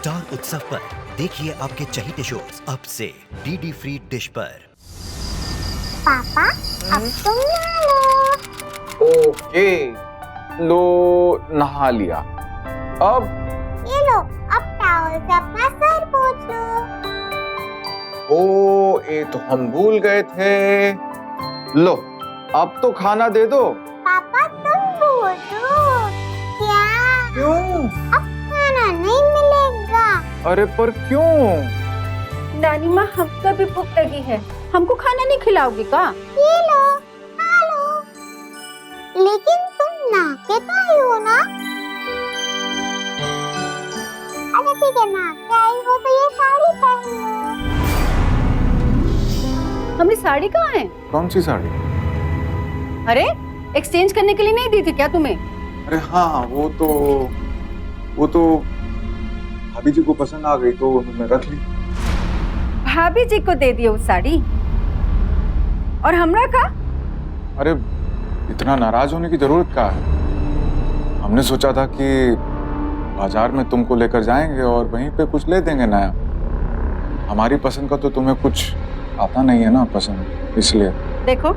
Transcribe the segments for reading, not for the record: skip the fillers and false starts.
Star उत्सव पर देखिए आपके चहीते शोज अब से डीडी फ्री डिश पर। पापा अब तुम नहा लो। ओके, लो नहा लिया। अब ये लो, अब टॉवल से अपना सर पोंछ लो। ओ, ये तो हम भूल गए थे। लो, अब तो खाना दे दो। पापा तुम भूल दो क्या? क्यों? अब खाना नहीं मिलेगा। अरे पर क्यों? नानी माँ, हमको भी भूख लगी है, हमको खाना नहीं खिलाओगी का? ये लो, खा लो। लेकिन तुम नहा के तो आई हो ना? अच्छा ठीक है, नहा के आई हो तो ये साड़ी पहन लो। हमारी साड़ी कहाँ है? कौन सी साड़ी? अरे एक्सचेंज करने के लिए नहीं दी थी क्या तुम्हें? अरे हाँ, वो तो भाभी जी को पसंद आ गई तो उन्होंने रख ली। भाभी जी को दे दियो वो साड़ी, और हमरा का? अरे इतना नाराज होने की जरूरत क्या है? हमने सोचा था कि बाजार में तुमको लेकर जाएंगे और वहीं पे कुछ ले देंगे नया। हमारी पसंद का तो तुम्हें कुछ आता नहीं है ना पसंद, इसलिए। देखो,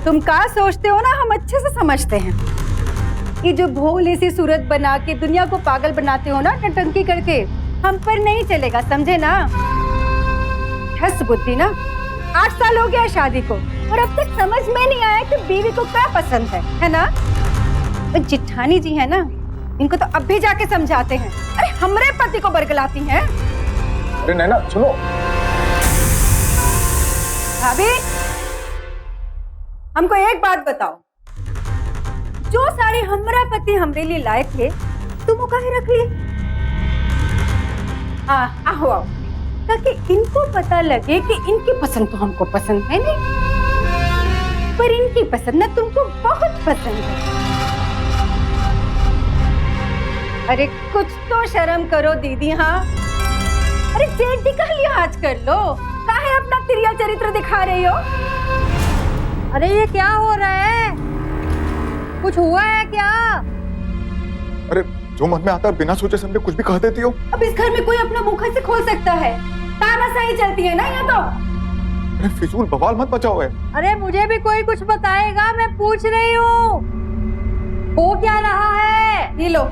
तुम क्या सोचते हो ना, हम अच्छे से समझते हैं। ये जो भोली सी सूरत बना के दुनिया को पागल बनाते हो ना, नटंकी करके, हम पर नहीं चलेगा, समझे ना? हंस बुद्धि ना। 8 साल हो गया शादी को और अब तक समझ में नहीं आया कि बीवी को क्या पसंद है ना? वो जिठानी जी है ना, इनको तो अब भी जाके समझाते हैं। अरे हमरे पति को बरगलाती हैं। अरे नैना सुनो। भाभी, हमको एक बात बताओ, जो साड़ी हमारा पति हमरे लिए लाए थे, तुम वो काहे रख ली? आओ आओ, ताकि इनको पता लगे कि इनकी पसंद तो हमको पसंद है नहीं, पर इनकी पसंद ना तुमको बहुत पसंद है। अरे कुछ तो शर्म करो दीदी। हाँ, अरे जेठ जी का लिहाज कर लो, काहे अपना तिरिया चरित्र दिखा रही हो? अरे ये क्या हो रहा है? कुछ हुआ है क्या? अरे जो मन में आता है बिना सोचे समझे कुछ भी कह देती हो। अब इस घर में कोई अपना मुंह कैसे खोल सकता है? तानाशाही चलती है ना ये तो। अरे फिजूल बवाल मत बचाओ है। अरे मुझे भी कोई कुछ बताएगा, मैं पूछ रही हूँ। हो क्या रहा है? ये लो,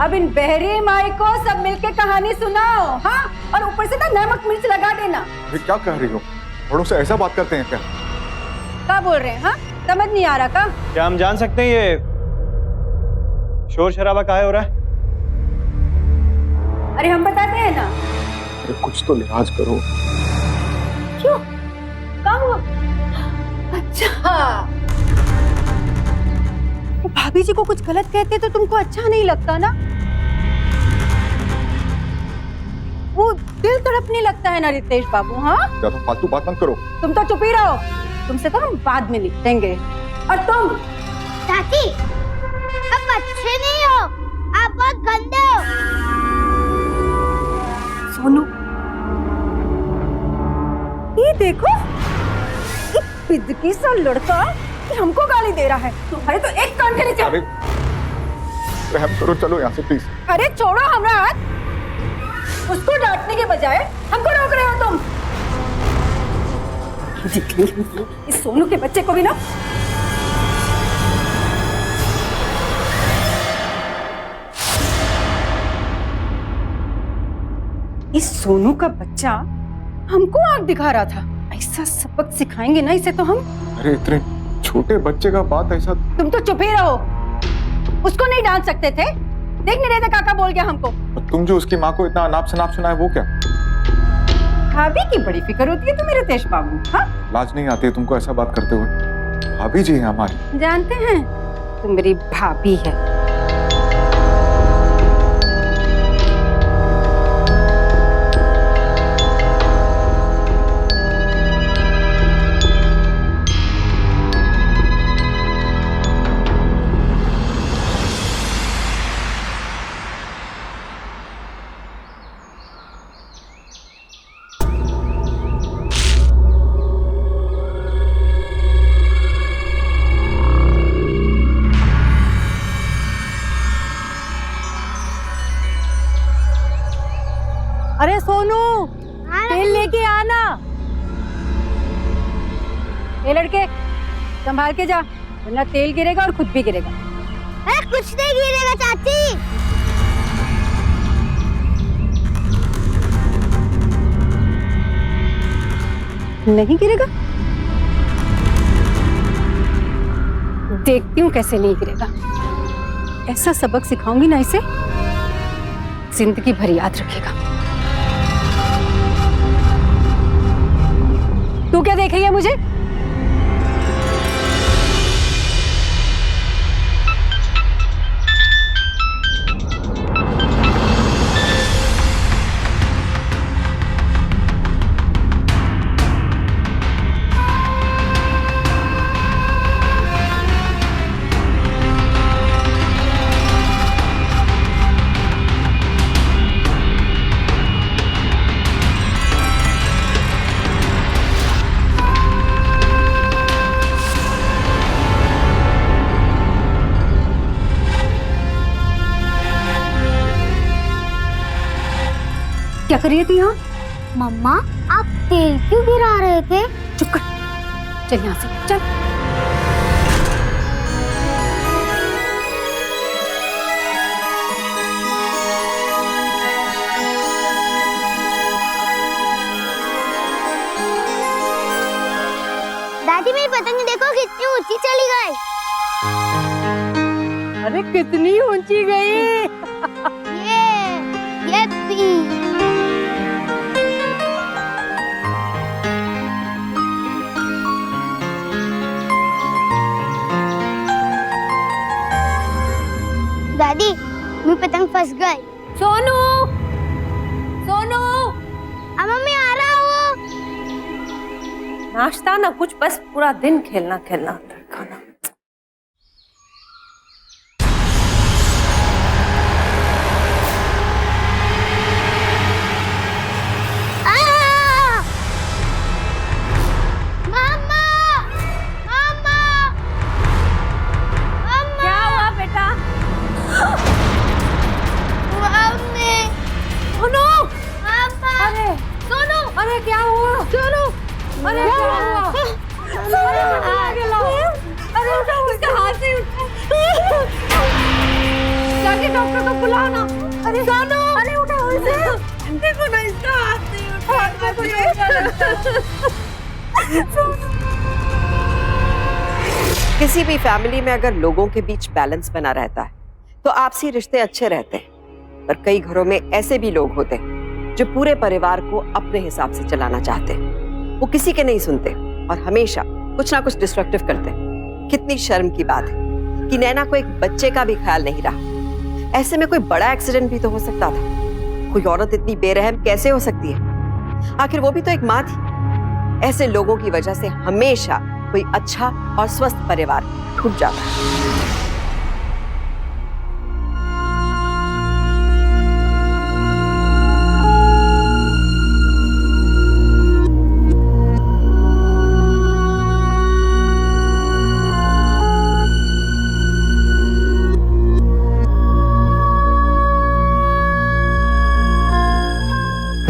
अब इन बहरी माई को सब मिलके कहानी सुनाओ। हाँ, और ऊपर से ना नमक मिर्च लगा देना। अरे क्या कह रही हो? बड़ों से ऐसा बात करते हैं क्या? क्या बोल रहे हैं? हाँ, समझ नहीं आ रहा का? क्या हम जान सकते हैं ये शोर शराबा काहे हो रहा है? अरे हम बताते हैं ना। अरे कुछ तो लिहाज करो। क्यों? क्या हुआ? अच्छा, वो भाभी जी को कुछ गलत कहते तो तुमको अच्छा नहीं लगता ना? वो दिल तड़पने लगता है ना रितेश बाबू। हाँ, ज्यादा फालतू बात मत करो। तुम तो चुप ही रहो, तुमसे तो हम बाद में निपटेंगे। और तुम चाची, आप अच्छे नहीं हो, आप बहुत गंदे हो। सोनू, ये देखो, ये पिदकी सा लड़का कि हमको गाली दे रहा है। तुम्हारे तो एक कान के नीचे। अरे रहम करो, चलो यहाँ से प्लीज। अरे छोड़ो हमारा हाथ। उसको डांटने के बजाय हमको रोक रहे हो तुम। इस सोनू के बच्चे को भी ना। इस सोनू का बच्चा हमको आंख दिखा रहा था। ऐसा सबक सिखाएंगे ना इसे तो हम। अरे इतने छोटे बच्चे का बात ऐसा। तुम तो चुप ही रहो, उसको नहीं डांट सकते थे? देख नहीं रहे थे काका बोल गया हमको। तुम जो उसकी माँ को इतना अनाप शनाप सुनाए वो क्या? भाभी की बड़ी फिक्र होती है तुम्हें रितेश बाबू। हाँ, लाज नहीं आती है तुमको ऐसा बात करते हुए? भाभी जी है हमारी। जानते हैं, तुम मेरी भाभी है। अरे सोनू, हाँ, तेल लेके आना। ये लड़के संभाल के जा, वरना तेल गिरेगा और खुद भी गिरेगा। अरे कुछ नहीं गिरेगा चाची। नहीं गिरेगा? देखती हूँ कैसे नहीं गिरेगा। ऐसा सबक सिखाऊंगी ना इसे, जिंदगी भर याद रखेगा। तू क्या देख रही है मुझे? क्या कर रही थी यहाँ? मम्मा, आप तेल क्यों गिरा रहे थे? चुप कर, चल यहाँ से चल। दादी मेरी पतंग देखो कितनी ऊंची चली गई। अरे कितनी ऊंची गई। ये भी। दादी मेरी पतंग फंस गई। सोनू, सोनू, मम्मी आ रहा हूँ। नाश्ता ना कुछ, बस पूरा दिन खेलना खेलना खाना। क्या हुआ बेटा? सोनू, अरे सोनू, अरे क्या हुआ? सोनू, अरे क्या हुआ? अरे उठा, उसका हाथ से उठा। जाके डॉक्टर को बुलाओ ना। अरे सोनू, अरे उठा उसे। देखो ना, इसका हाथ नहीं उठा। किसी भी फैमिली में अगर लोगों के बीच बैलेंस बना रहता है तो आपसी रिश्ते अच्छे रहते हैं, पर कई घरों में ऐसे भी लोग होते हैं जो पूरे परिवार को अपने हिसाब से चलाना चाहते हैं। वो किसी के नहीं सुनते और हमेशा कुछ ना कुछ डिस्ट्रक्टिव करते हैं। कितनी शर्म की बात है कि नैना को एक बच्चे का भी ख्याल नहीं रहा। ऐसे में कोई बड़ा एक्सीडेंट भी तो हो सकता था। कोई औरत इतनी बेरहम कैसे हो सकती है? आखिर वो भी तो एक माँ थी। ऐसे लोगों की वजह से हमेशा कोई अच्छा और स्वस्थ परिवार टूट जाता है।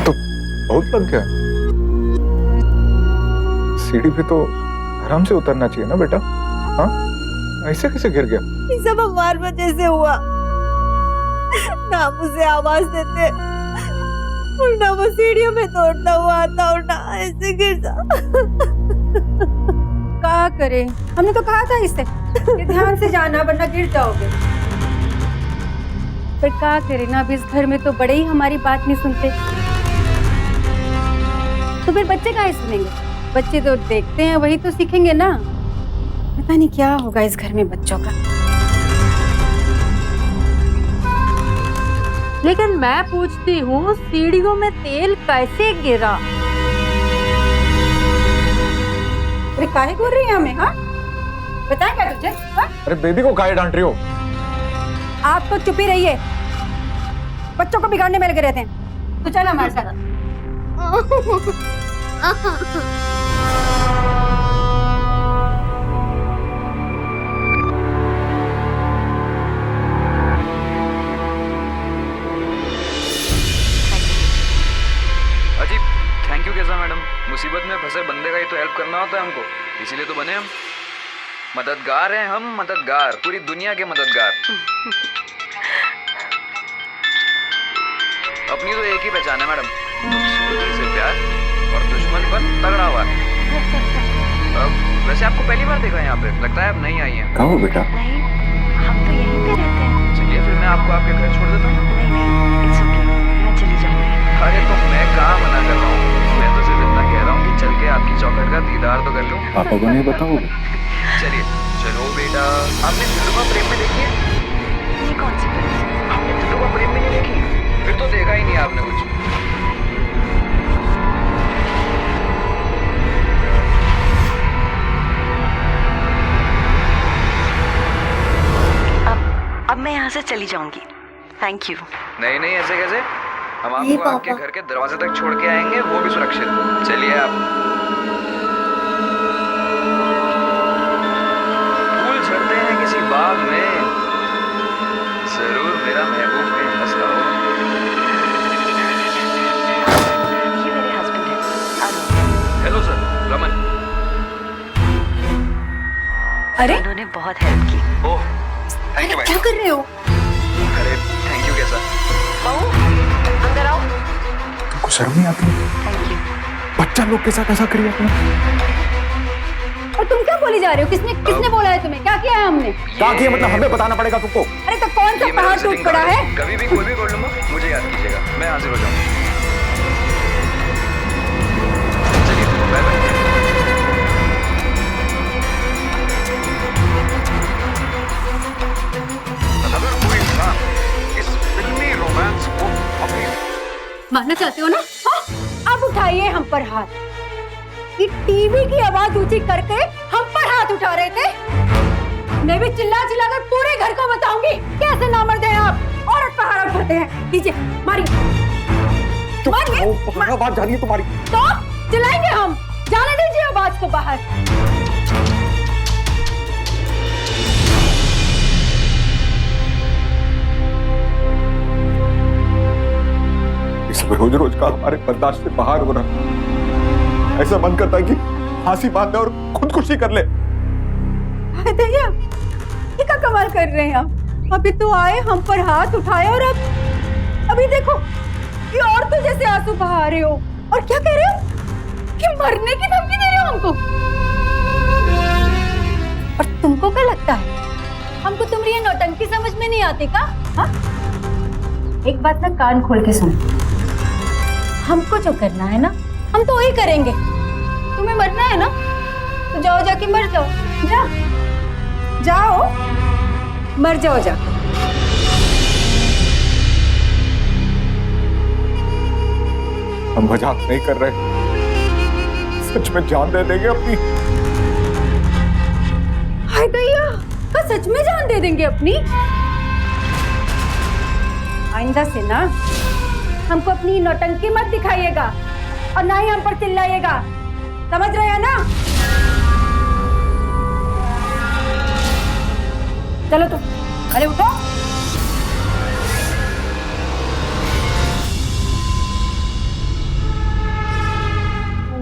तो बहुत लग गया। सीढ़ी पे तो आराम से उतरना चाहिए ना बेटा। हाँ, ऐसे कैसे गिर गया? ये सब हमारी वजह से हुआ। ना मुझे आवाज देते और ना वो सीढ़ियों में दौड़ता हुआ आता और ना ऐसे गिरता। क्या करे, हमने तो कहा था इससे कि ध्यान से जाना वरना गिर जाओगे। पर क्या करे ना, अब इस घर में तो बड़े ही हमारी बात नहीं सुनते। तो फिर बच्चे काहे सुनेंगे? बच्चे तो देखते हैं वही तो सीखेंगे ना। पता नहीं क्या होगा इस घर में बच्चों का। लेकिन मैं पूछती हूँ, सीढ़ियों में तेल कैसे गिरा? अरे काहे बोल रही है हमें? हाँ, बताया क्या तुझे? हाँ? अरे बेबी को काहे डांट रही हो? आप तो चुप ही रहिए, बच्चों को बिगाड़ने में लगे रहते हैं। तो चल हमारे साथ। मैडम, मुसीबत में फंसे बंदे का ही तो हेल्प करना होता है हमको, इसीलिए तो बने हम। मददगार हैं हम, मददगार, पूरी दुनिया के मददगार। अपनी तो एक ही पहचान है मैडम, खूबसूरती से प्यार और दुश्मन पर तगड़ा हुआ। वैसे आपको पहली बार देखा है यहाँ पे, लगता है आप नहीं आई हैं। कहाँ हो बेटा? नहीं, हम तो यहीं पे रहते हैं। चलिए फिर मैं आपको आपके घर छोड़ देता हूँ। नहीं नहीं, इट्स ओके, मैं चली जाऊंगी। अरे तो मैं कहाँ मना कर रहा हूँ, मैं तो सिर्फ इतना कह रहा हूँ कि चल के आपकी चौखट का दीदार तो कर लूँ। पापा को नहीं बताओगे? चलिए चलो बेटा। आपने दिलरुबा प्रेम में देखी है? ये कौन सी फिल्म? आपने दिलरुबा प्रेम में नहीं देखी? फिर तो देखा ही नहीं आपने कुछ। अब मैं यहाँ से चली जाऊंगी। Thank you. नहीं नहीं, ऐसे कैसे? हम आपको आपके घर के दरवाजे तक छोड़ के आएंगे, वो भी सुरक्षित। चलिए आप। फूल झड़ते हैं किसी बाग में, जरूर मेरा महबूब कहीं हंस रहा होगा। ये मेरे हस्बैंड है, अरुण। Hello sir, Raman. अरे उन्होंने बहुत हेल्प की। ओह थैंक यू भाई। क्या कर रहे हो? अरे थैंक यू कैसा? बहू, अंदर आओ। तुमको शर्म नहीं आती? Thank you. बच्चा लोग के साथ ऐसा करिए आपने? और तुम क्या बोली जा रहे हो? किसने बोला है तुम्हें? क्या किया है हमने? क्या किया मतलब हमें बताना पड़ेगा तुमको? अरे तो कौन सा ये मेरा पहाड़ टूट visiting पड़ा card है? कभी भी कोई भी प्रॉब्लम हो मुझे याद कीजिएगा, मैं हाजिर हो जाऊंगा। चलिए बाय बाय। अगर कोई इंसान इस फिल्मी रोमांस को अपनी मानना चाहते हो ना? हाँ? अब उठाइए हम पर हाथ। ये टीवी की आवाज ऊंची करके हम पर हाथ उठा रहे थे। मैं भी चिल्ला चिल्ला कर पूरे घर को बताऊंगी कैसे नामर्द हैं आप। औरत पर हाथ उठाते हैं। लीजिए मारिए। मारिए। बात जानिए तुम्हारी। तो चिल्लाएंगे हम। जाने दीजिए आवाज को बाहर। रोज रोज का हमारे बर्दाश्त से बाहर हो रहा, ऐसा मन करता है कि फांसी बांध दे और खुदकुशी कर ले। भैया ये क्या कमाल कर रहे हैं आप? अभी तो आए, हम पर हाथ उठाए और अब अभी देखो ये औरतों जैसे आंसू बहा रहे हो। और क्या कह रहे हो कि मरने की धमकी दे रहे हो हमको? और तुमको क्या लगता है हमको तुम्हारी ये नौटंकी समझ में नहीं आती का? हाँ? एक बात ना कान खोल के सुनो। हमको जो करना है ना हम तो वही करेंगे। तुम्हें मरना है ना तो जाओ, जाके मर जाओ। जाओ मर जाओ जा। हम मजाक नहीं कर रहे, सच में जान दे देंगे अपनी। हाय भैया, क्या सच में जान दे देंगे अपनी? आइंदा से ना हमको अपनी नौटंकी मत दिखाइएगा और ना ही हम पर चिल्लाइएगा, समझ रहे हैं ना? चलो तो, अरे उठो।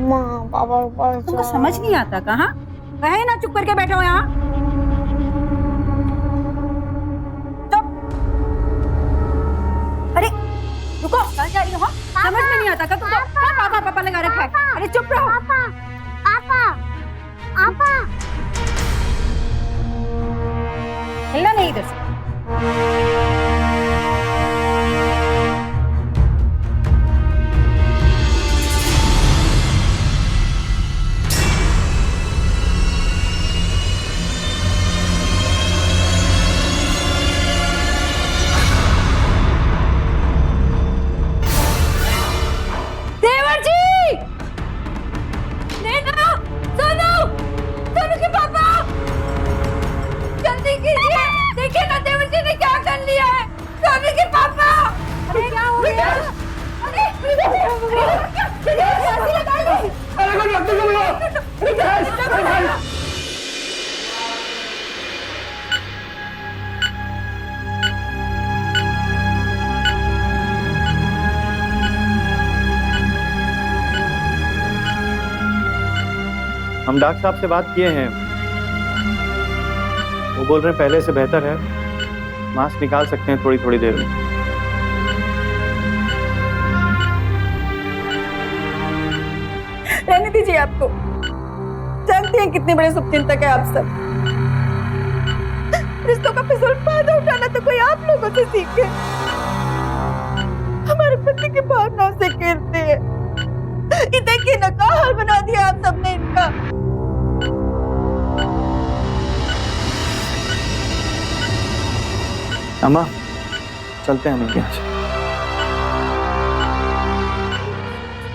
माँ पापा ऊपर तुमको समझ नहीं आता कहाँ? कहे ना चुप करके बैठो यहाँ। अरे रुको, कहाँ जा रही हो? समझ में नहीं आता का तुमको? पापा पापा लगा रखा है। अरे चुप रहो। पापा पापा पापा हिलना नहीं इधर से। देवर जी! नैना! सोनू! सोनू के पापा! जल्दी कीजिए! देखिए ना देवर जी ने क्या कर लिया है! सोनू के पापा! अरे क्या हो गया? अरे फांसी लगा ली! हम डॉक्टर साहब से बात किए हैं, वो बोल रहे हैं पहले से बेहतर है, मास्क निकाल सकते हैं थोड़ी थोड़ी देर में। रहने दीजिए, आपको जानते हैं कितने बड़े शुभचिंतक है आप सब। रिश्तों का फिजूल फायदा उठाना तो कोई आप लोगों से सीखे। हमारे पति की भावनाओं से खेलते हैं। ये देखिए ना, क्या हाल बना दिया आप सबने इनका। अम्मा चलते हैं हम इनके यहाँ से।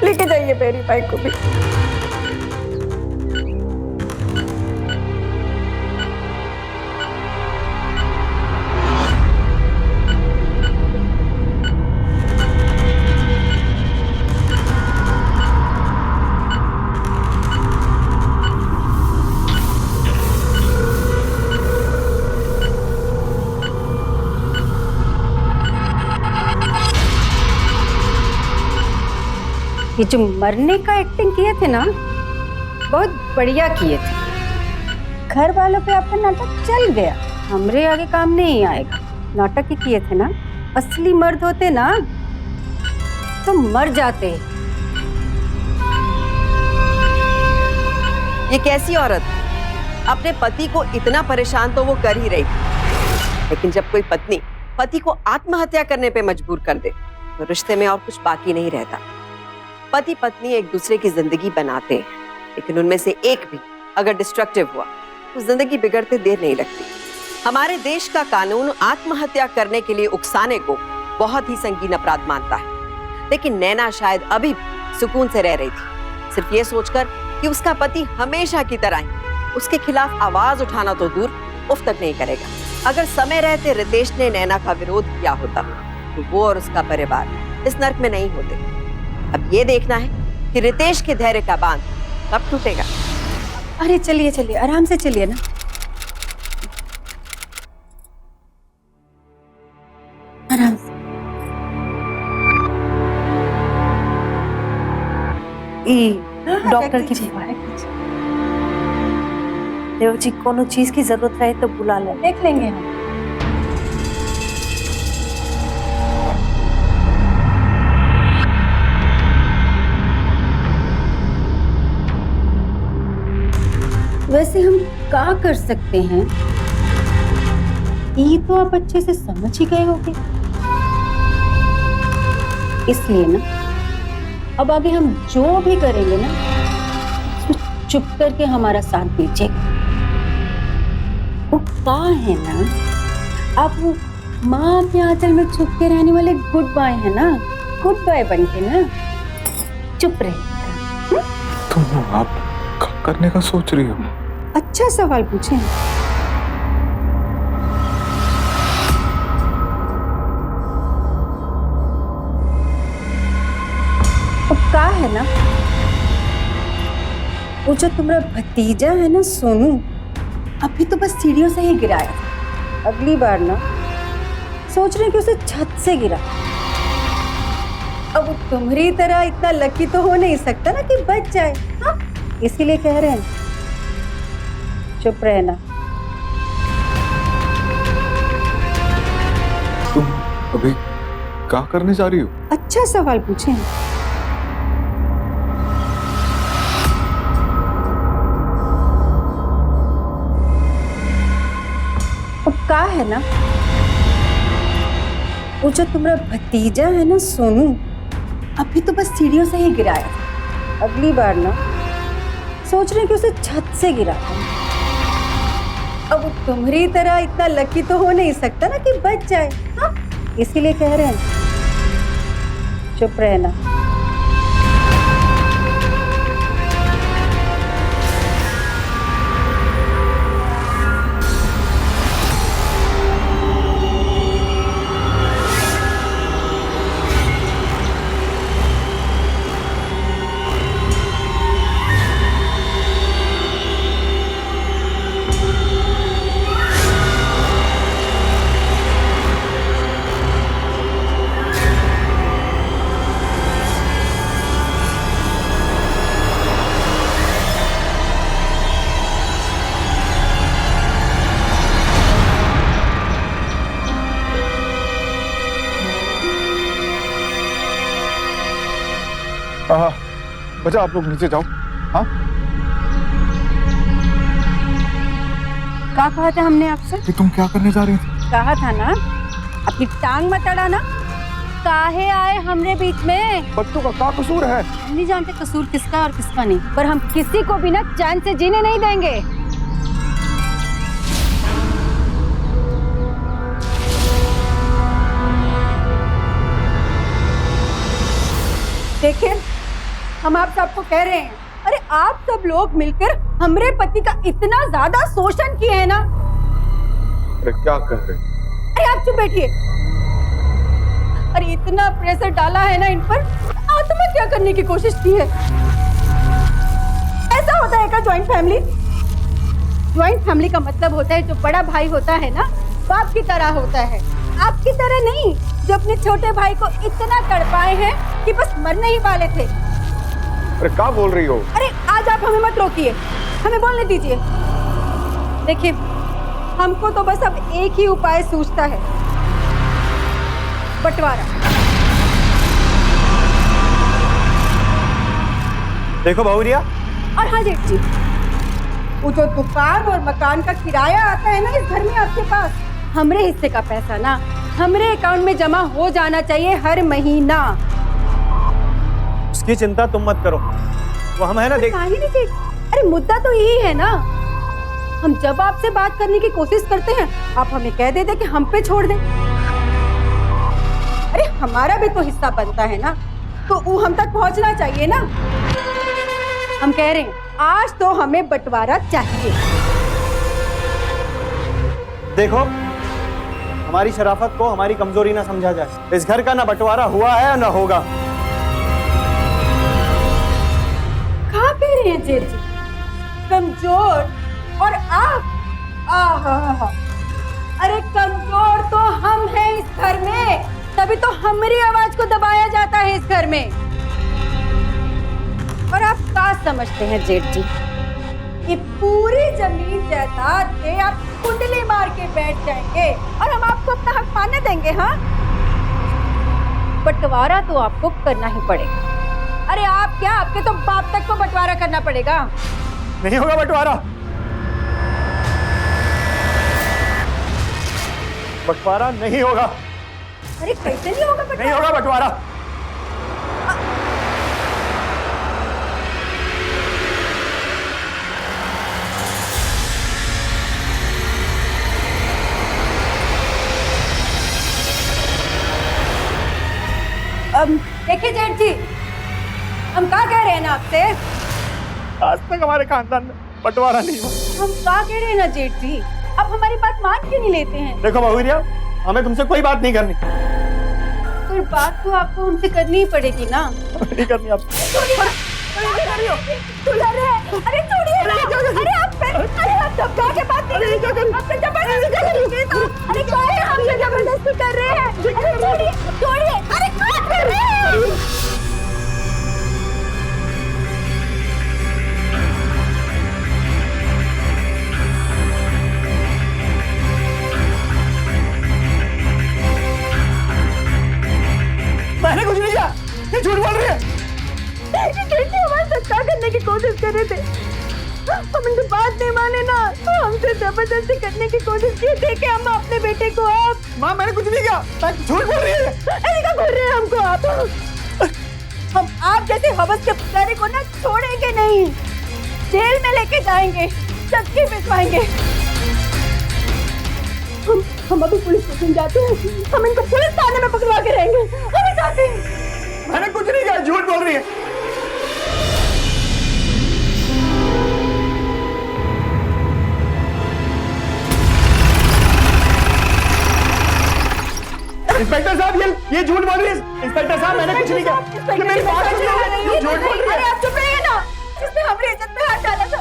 लेके जाइए मेरी भाई को भी। ये जो मरने का एक्टिंग किए थे ना, बहुत बढ़िया किए थे। घर वालों पे आपका नाटक चल गया, हमरे आगे काम नहीं आएगा। नाटक ही किए थे ना, असली मर्द होते ना तो मर जाते। ये कैसी औरत, अपने पति को इतना परेशान तो वो कर ही रही, लेकिन जब कोई पत्नी पति को आत्महत्या करने पे मजबूर कर दे तो रिश्ते में और कुछ बाकी नहीं रहता। पति पत्नी एक दूसरे की जिंदगी बनाते हैं, लेकिन उनमें से एक भी अगर डिस्ट्रक्टिव हुआ तो जिंदगी बिगड़ते देर नहीं लगती। हमारे देश का कानून आत्महत्या करने के लिए उकसाने को बहुत ही संगीन अपराध मानता है, लेकिन नैना शायद अभी सुकून से रह रही थी, सिर्फ ये सोचकर कि उसका पति हमेशा की तरह ही उसके खिलाफ आवाज उठाना तो दूर उफ तक नहीं करेगा। अगर समय रहते रितेश ने नैना का विरोध किया होता तो वो और उसका परिवार इस नर्क में नहीं होते। अब ये देखना है कि रितेश के धैर्य का बांध कब टूटेगा। अरे चलिए चलिए, आराम से चलिए ना। आराम से। डॉक्टर की देव जी, कोनो चीज की जरूरत रहे तो बुला ले, देख लेंगे हम। वैसे हम क्या कर सकते हैं, ये तो आप अच्छे से समझ ही गए होंगे। इसलिए ना अब आगे हम जो भी करेंगे ना, चुप करके हमारा साथ दीजिएगा। वो कहाँ है ना, आप वो माँ के आंचल में छुप के रहने वाले गुड बॉय है ना, गुड बॉय बन के ना चुप रहे। तुम आप क्या करने का सोच रही हो? अच्छा सवाल पूछे। अब का है ना, वो जो तुम्हारा भतीजा है ना सोनू, अभी तो बस सीढ़ियों से ही गिराया था। अगली बार ना सोच रहे हैं कि उसे छत से गिरा। अब वो तुम्हारी तरह इतना लकी तो हो नहीं सकता ना कि बच जाए। हाँ, इसीलिए कह रहे हैं चुप रहना। तुम अभी क्या करने जा रही हो? अच्छा सवाल पूछे। अब का है ना, वो जो तुम्हारा भतीजा है ना सोनू, अभी तो बस सीढ़ियों से ही गिराया था। अगली बार ना सोच रहे हैं कि उसे छत से गिरा। अब वो तुम्हारी तरह इतना लकी तो हो नहीं सकता ना कि बच जाए। हाँ, इसीलिए कह रहे हैं चुप रहना। बचा, आप लोग नीचे जाओ। हाँ, क्या कहा था हमने आपसे? कि तुम क्या करने जा रही थी? कहा था ना अपनी टांग मत अड़ाना। काहे आए हमरे बीच में? बच्चों का क्या कसूर है? हम नहीं जानते कसूर किसका और किसका नहीं, पर हम किसी को भी ना चैन से जीने नहीं देंगे। देखिए, हम आप सबको कह रहे हैं, अरे आप सब लोग मिलकर हमरे पति का इतना ज्यादा शोषण किए हैं ना। अरे क्या कह रहे? अरे आप चुप बैठिए। अरे इतना प्रेशर डाला है ना इन पर, आत्महत्या करने की कोशिश की है। ऐसा होता है क्या जॉइंट फैमिली? जॉइंट फैमिली का मतलब होता है जो बड़ा भाई होता है ना, बाप की तरह होता है, आपकी तरह नहीं जो अपने छोटे भाई को इतना तड़पाए हैं कि बस मरने ही वाले थे। अरे क्या बोल रही हो? अरे आज आप हमें मत रोकिए, हमें बोलने दीजिए। देखिए, हमको तो बस अब एक ही उपाय सूझता है, बंटवारा। देखो बहुरिया, और हाँ जेठ जी, वो जो दुकान और मकान का किराया आता है ना इस घर में आपके पास, हमरे हिस्से का पैसा ना हमरे अकाउंट में जमा हो जाना चाहिए हर महीना। उसकी चिंता तुम मत करो, वो हम है ना देख। काहे नहीं जेठ? अरे मुद्दा तो यही है ना, हम जब आपसे बात करने की कोशिश करते हैं आप हमें कह देते कि हम पे छोड़ दें। अरे हमारा भी तो हिस्सा बनता है ना, तो वो हम तक पहुंचना चाहिए ना। हम कह रहे हैं आज तो हमें बंटवारा चाहिए। देखो, हमारी शराफत को हमारी कमजोरी ना समझा जाए। इस घर का ना बंटवारा हुआ है ना होगा। कहाँ कह रहे हैं जेठ जी? कमजोर और आप? आहा, अरे कमजोर तो हम हैं इस घर में, तभी तो हमारी आवाज को दबाया जाता है इस घर में। और आप क्या समझते हैं जेठ जी, ये पूरी जमीन जायदाद पे आप कुंडली मार के बैठ जाएंगे और हम आपको अपना हक मानने देंगे? हाँ, बंटवारा तो आपको करना ही पड़ेगा। अरे आप क्या, आपके तो बाप तक को बंटवारा करना पड़ेगा। नहीं होगा बंटवारा, बंटवारा नहीं होगा। अरे कैसे नहीं होगा बंटवारा? नहीं होगा बंटवारा। देखिए जेठ जी, हम क्या कह रहे हैं ना आपसे, आज तक हमारे खानदान में बंटवारा नहीं हुआ। हम क्या कह रहे हैं ना जेठ जी, अब हमारी बात मान क्यों नहीं लेते हैं? देखो बहुरिया, हमें तुमसे कोई बात नहीं करनी। पर बात तो आपको हमसे करनी ही पड़ेगी ना। नहीं करनी आप। अरे छोड़िए ना, अरे आप धमका के बात नहीं करिए, आपने जबरदस्ती करी तो। अरे क्या है, हमसे जबरदस्ती कर रहे हैं? अरे छोड़िए छोड़िए, अरे क्या कर रहे हैं? मैंने कुछ नहीं किया, ये झूठ बोल रही है। हमारे सत्ता करने की कोशिश कर रहे थे, हम इनकी बात नहीं माने ना, हमसे जबरदस्ती करने की कोशिश की। देखे हम अपने बेटे को आप। माँ मैंने कुछ नहीं किया, झूठ बोल रही है। अरे क्या बोल रहे हैं हमको आप? हम आप जैसे हवस के पुजारी को ना छोड़ेंगे नहीं, जेल में लेके जाएंगे, चक्की पिटवाएंगे। हम अभी पुलिस स्टेशन जाते हैं, हम इनको पुलिस थाने में पकड़वा के रहेंगे। अभी जाते हैं। मैंने कुछ नहीं किया, झूठ बोल रही है। इंस्पेक्टर साहब, ये झूठ बोल रही है। इंस्पेक्टर साहब, मैंने कुछ नहीं किया। ये मेरी बात सुनिए, झूठ बोल रही है। अरे आप चुप रहिए ना, जिसने हमारी इज्जत में हाथ डाला था,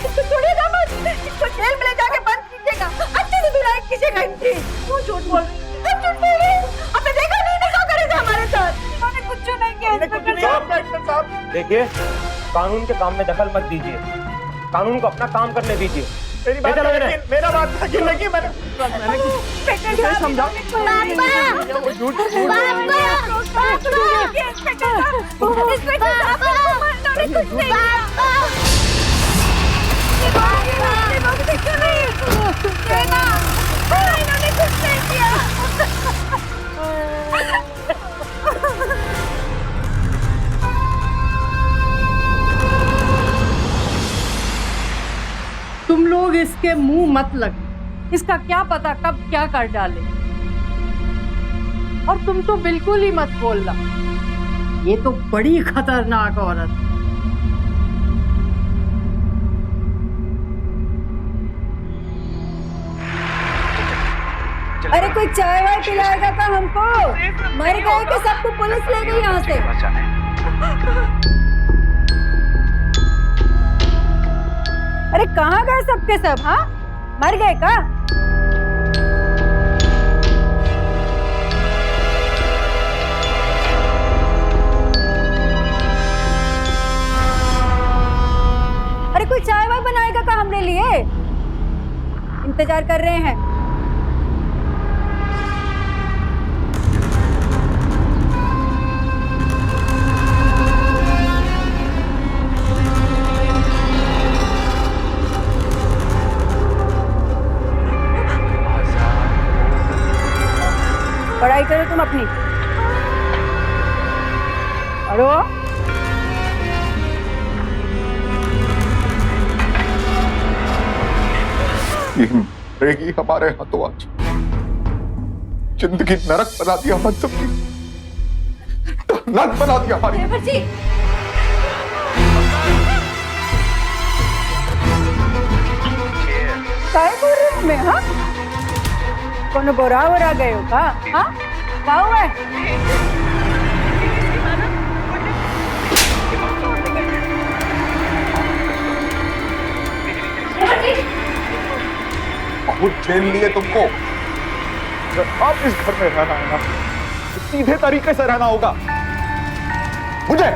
इसको छोड़िएगा मत, इसको जेल में ले जाके बंद कीजिएगा, अच्छे से धुलाई कीजिएगा इनकी। वो झूठ बोल रही है। आप चुप रहिए, आपने देखा नहीं ना क्या करे थे हमारे साथ? इन्होंने कुछ नहीं किया। इंस्पेक्टर साहब, देखिए, कानून के काम में दखल मत दीजिए, कानून को अपना काम करने दीजिए। मेरा बात यकीन नहीं, मैंने समझा। पापा! इंस्पेक्टर साहब, इन्होंने कुछ नहीं किया। इन्होंने कुछ नहीं किया। तुम लोग इसके मुंह मत लगे, इसका क्या पता कब क्या कर डाले। और तुम तो बिल्कुल ही मत बोलना, ये तो बड़ी खतरनाक औरत है। अरे कोई चाय वाय पिलाएगा का हमको? मर गए कि सबको पुलिस ले गई यहाँ से? अरे कहाँ गए सबके सब? हाँ, मर गए का? अरे कोई चाय वाय बनाएगा का हमने लिए? इंतजार कर रहे हैं। पढ़ाई करो तुम अपनी। पढ़ो। ये रहेगी हमारे हाथों आज। जिंदगी नरक बना दिया हम सबकी, नरक बना दिया हमारी। जी काय बोल रहे हो मैं? हाँ, कौन बोरा गए हो का? हाँ, क्या हुआ है? बहुत झेल लिए तुमको। अगर आप इस घर में रहना है ना, तो सीधे तरीके से रहना होगा। मुझे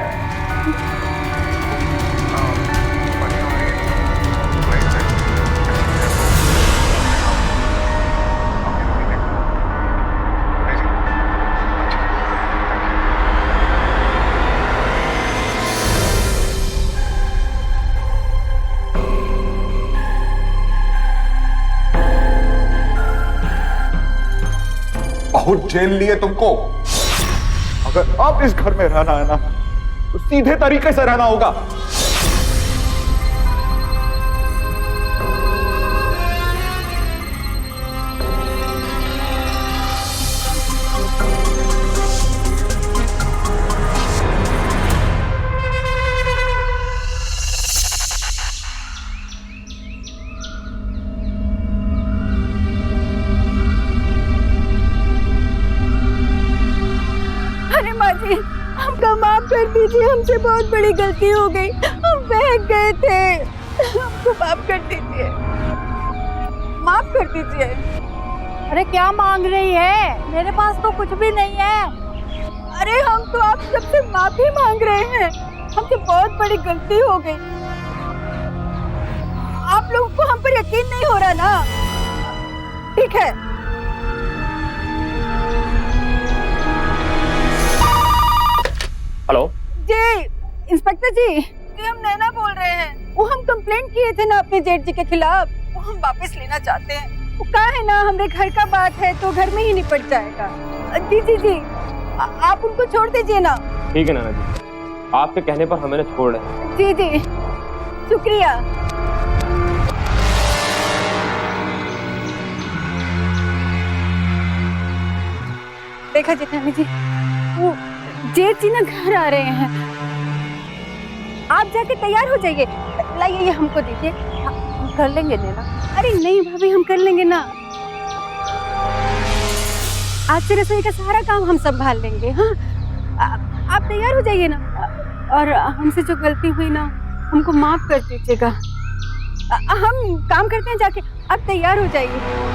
बहुत झेल लिए तुमको। अगर आप इस घर में रहना है ना, तो सीधे तरीके से रहना होगा। हमको माफ कर दीजिए, हमसे बहुत बड़ी गलती हो गई, हम बहक गए थे, हमको माफ कर दीजिए, माफ कर दीजिए। अरे क्या मांग रही है? मेरे पास तो कुछ भी नहीं है। अरे हम तो आप सबसे माफी मांग रहे हैं, हमसे बहुत बड़ी गलती हो गई। आप लोगों को हम पर यकीन नहीं हो रहा ना? ठीक है, हेलो जी इंस्पेक्टर जी, हम नैना बोल रहे हैं। वो हम कंप्लेंट किए थे ना अपने जेठ जी के खिलाफ, वो हम वापस लेना चाहते हैं। वो कहा है ना हमारे घर का बात है तो घर में ही निपट जाएगा। जी जी जी, आप उनको छोड़ दीजिए ना। ठीक है नाना जी, आपके कहने पर हमें छोड़ रहे हैं। जी जी, शुक्रिया। देखा जेठानी जी, वो जेठ जी ना घर आ रहे हैं, आप जाके तैयार हो जाइए। लाइए ये हमको दीजिए, हम कर लेंगे ना। अरे नहीं भाभी, हम कर लेंगे ना। आज से रसोई का सारा काम हम संभाल लेंगे। हाँ, आप तैयार हो जाइए ना, और हमसे जो गलती हुई ना हमको माफ कर दीजिएगा। हम काम करते हैं जाके, आप तैयार हो जाइए।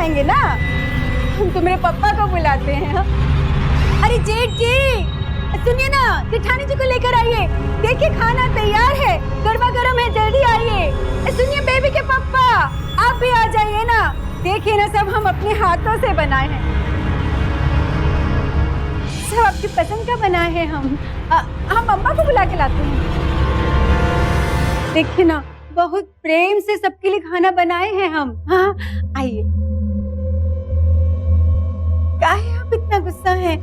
खाएंगे ना। हम तो मेरे पापा को बुलाते हैं। हाँ? अरे जेठ जी, सुनिए ना, जेठानी जी को लेकर आइए। देखिए खाना तैयार है, गर्मा गर्म है, जल्दी आइए। सुनिए बेबी के पापा, आप भी आ जाइए ना। देखिए ना, सब हम अपने हाथों से बनाए हैं, सब आपकी पसंद का बनाए हैं। हम अम्मा को बुला के लाते हैं। देखिए ना, बहुत प्रेम से सबके लिए खाना बनाए हैं हम। हाँ आइए। काहे आप इतना गुस्सा हैं?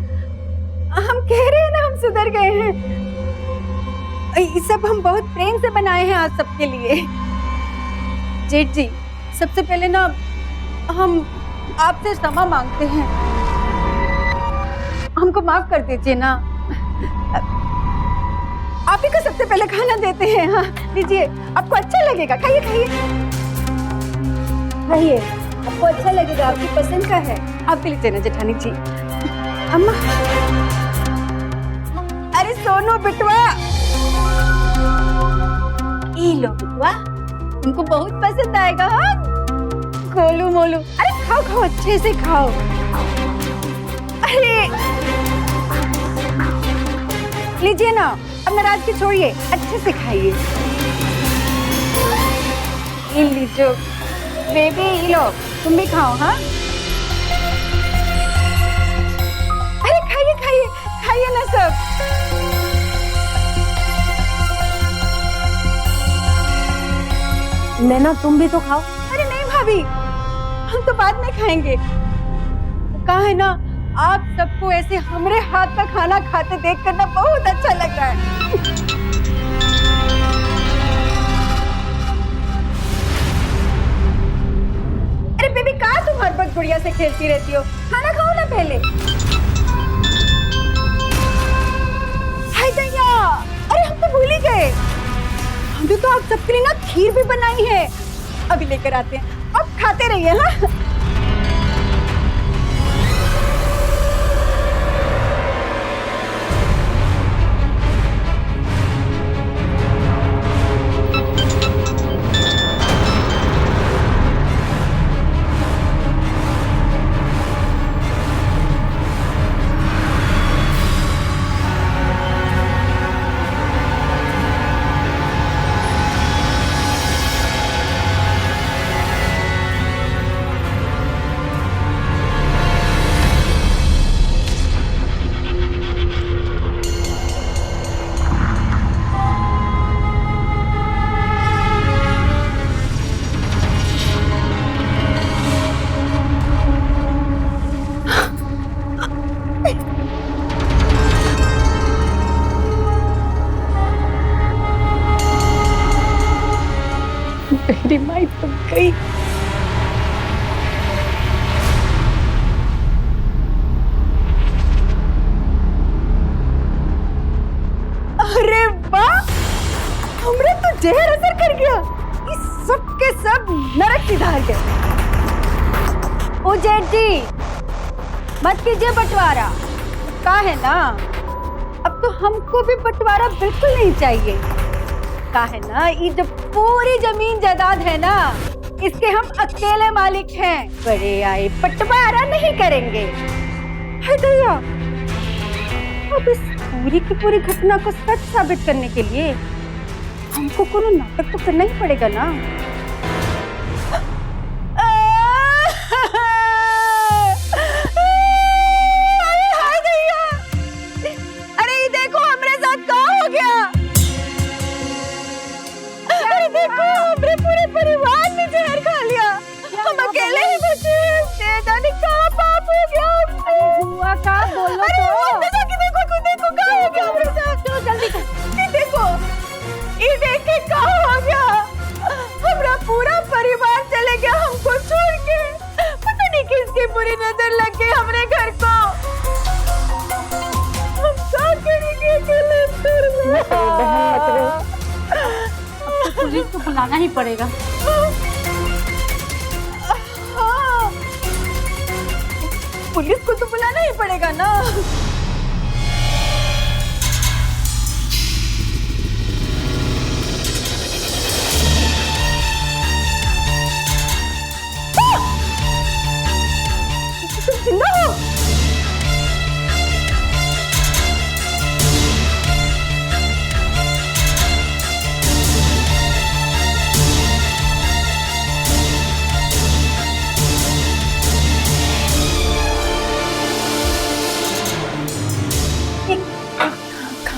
हम कह रहे हैं ना, हम सुधर गए हैं। ये सब हम बहुत प्रेम से बनाए हैं आज सबके लिए। जेठ जी, सबसे पहले ना हम आपसे क्षमा मांगते हैं, हमको माफ कर दीजिए ना। आप ही को सबसे पहले खाना देते हैं। हाँ लीजिए, आपको अच्छा लगेगा, खाइए खाइए खाइए, आपको अच्छा लगेगा, आपकी पसंद का है। आप भी लीजिए ना जेठानी जी। अम्मा, अरे सोनू बिटवा, ये लो बिटवा, तुमको बहुत पसंद आएगा। हाँ गोलू मोलू, अरे खाओ खाओ, अच्छे से खाओ। अरे लीजिए ना, अब नाराज की छोड़िए, अच्छे से खाइए। ये लीजिए बेबी, ये लो, तुम भी खाओ। हाँ अरे खाइए खाइए खाइए ना सब। नैना तुम भी तो खाओ। अरे नहीं भाभी, हम तो बाद में खाएंगे। कहा है ना, आप सबको ऐसे हमरे हाथ का खाना खाते देख कर ना बहुत अच्छा लग रहा है। अरे बेबी, कहाँ तुम हर वक्त गुड़िया से खेलती रहती हो? खाना खाओ ना पहले। हाय दैया, अरे हम तो भूल ही गए, हमने तो आप सबके लिए ना खीर भी बनाई है, अभी लेकर आते हैं, अब खाते रहिए। हाँ मेरी माई तो गई। अरे वाह, हमरे तो जहर असर कर गया, इस सब के सब नरक सिधार गए। ओ जेठ जी, मत कीजिए बंटवारा, का है ना, अब तो हमको भी बंटवारा बिल्कुल नहीं चाहिए। का है ना, ये जो पूरी जमीन जायदाद है ना, इसके हम अकेले मालिक हैं, बड़े आए बंटवारा नहीं करेंगे। है भैया, अब इस पूरी की पूरी घटना को सच साबित करने के लिए हमको कोनो नाटक तो करना ही पड़ेगा ना। अरे ये देखो हमारे साथ क्या हो गया। अरे देखो, हमरे पूरे परिवार ने जहर खा लिया, हम अकेले ही बचे हैं। जाने कहाँ पाप हो गया हमसे। हुआ का बोलो तो। देखो क्या हो गया हमारे साथ। चलो जल्दी कर। ये देखो, ये देख के क्या हो गया, हमारा पूरा परिवार चले गया हमको छोड़ के। पता नहीं किसकी बुरी नजर लग गई हमरे घर को। हम क्या करेंगे अकेले घर में? पुलिस को बुलाना ही पड़ेगा। हाँ, पुलिस को तो बुलाना ही पड़ेगा ना।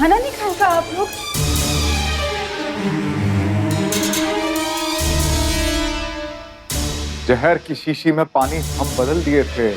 खाना नहीं खाएगा आप लोग? जहर की शीशी में पानी हम बदल दिए थे।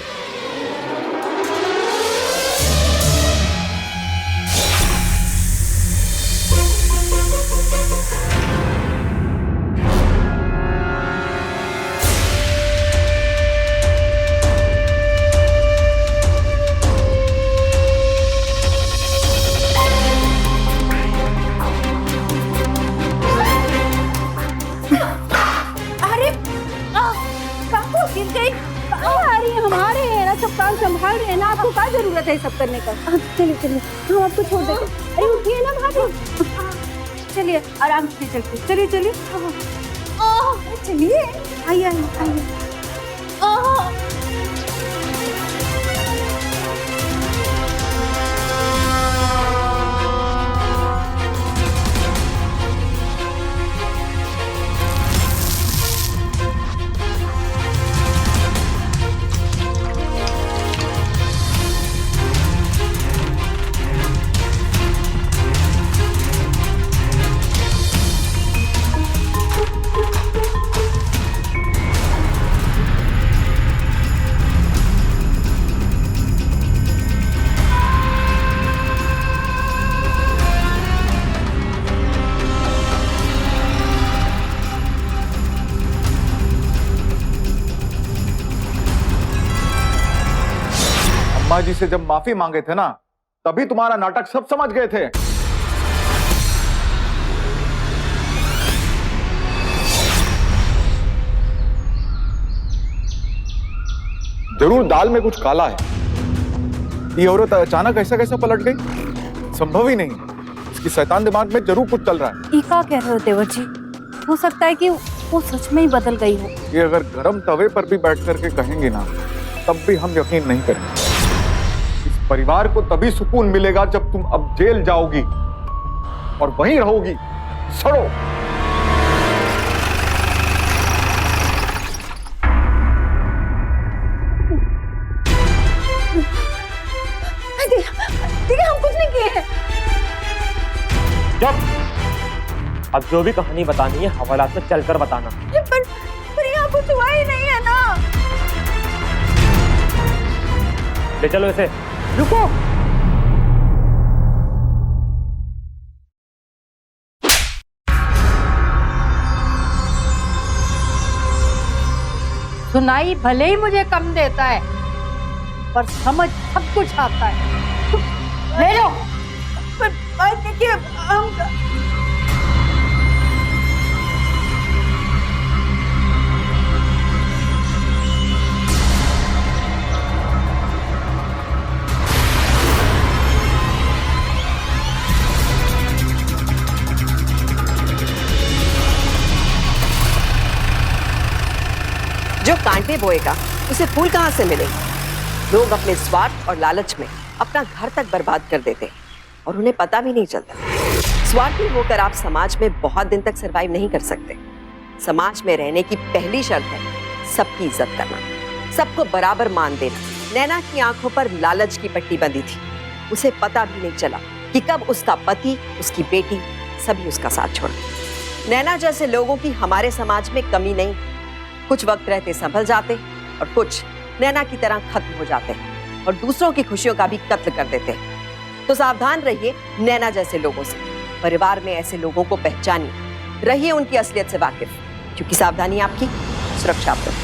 संभाल रहे हैं ना, आपको क्या जरूरत है सब करने का? चलिए चलिए, हम आपको छोड़ देंगे। अरे उठिए ना भाभी, चलिए आराम से चलते, चलिए चलिए चलिए, आइए आइए आइए। अम्मा जी से जब माफी मांगे थे ना, तभी तुम्हारा नाटक सब समझ गए थे। जरूर दाल में कुछ काला है। ये औरत अचानक ऐसा कैसा पलट गई? संभव ही नहीं। इसकी शैतान दिमाग में जरूर कुछ चल रहा है। ये क्या कह रहे हो देवर जी? हो सकता है कि वो सच में ही बदल गई हो। ये अगर गरम तवे पर भी बैठ करके कहेंगे ना, तब भी हम यकीन नहीं करेंगे। इस परिवार को तभी सुकून मिलेगा जब तुम अब जेल जाओगी और वहीं रहोगी, सड़ो। ठीक है, हम कुछ नहीं किए हैं। अब जो भी कहानी बतानी है हवालात में चलकर बताना। पर यहाँ कुछ हुआ ही नहीं है ना। ले चलो इसे। रुको, सुनाई भले ही मुझे कम देता है, पर समझ सब कुछ आता है। ले लो। पर देखिए, हम जो कांटे बोएगा उसे फूल कहां से मिलेंगे? लोग अपने स्वार्थ और लालच में अपना घर तक बर्बाद कर देते हैं और उन्हें पता भी नहीं चलता। स्वार्थी होकर आप समाज में बहुत दिन तक सरवाइव नहीं कर सकते। समाज में रहने की पहली शर्त है सबकी इज्जत करना, सबको बराबर मान देना। नैना की आंखों पर लालच की पट्टी बंधी थी। उसे पता भी नहीं चला कि कब उसका पति, उसकी बेटी सभी उसका साथ छोड़ गए। नैना जैसे लोगों की हमारे समाज में कमी नहीं। कुछ वक्त रहते संभल जाते और कुछ नैना की तरह खत्म हो जाते हैं और दूसरों की खुशियों का भी कत्ल कर देते हैं। तो सावधान रहिए नैना जैसे लोगों से। परिवार में ऐसे लोगों को पहचानिए, रहिए उनकी असलियत से वाकिफ, क्योंकि सावधानी आपकी सुरक्षा आपकी।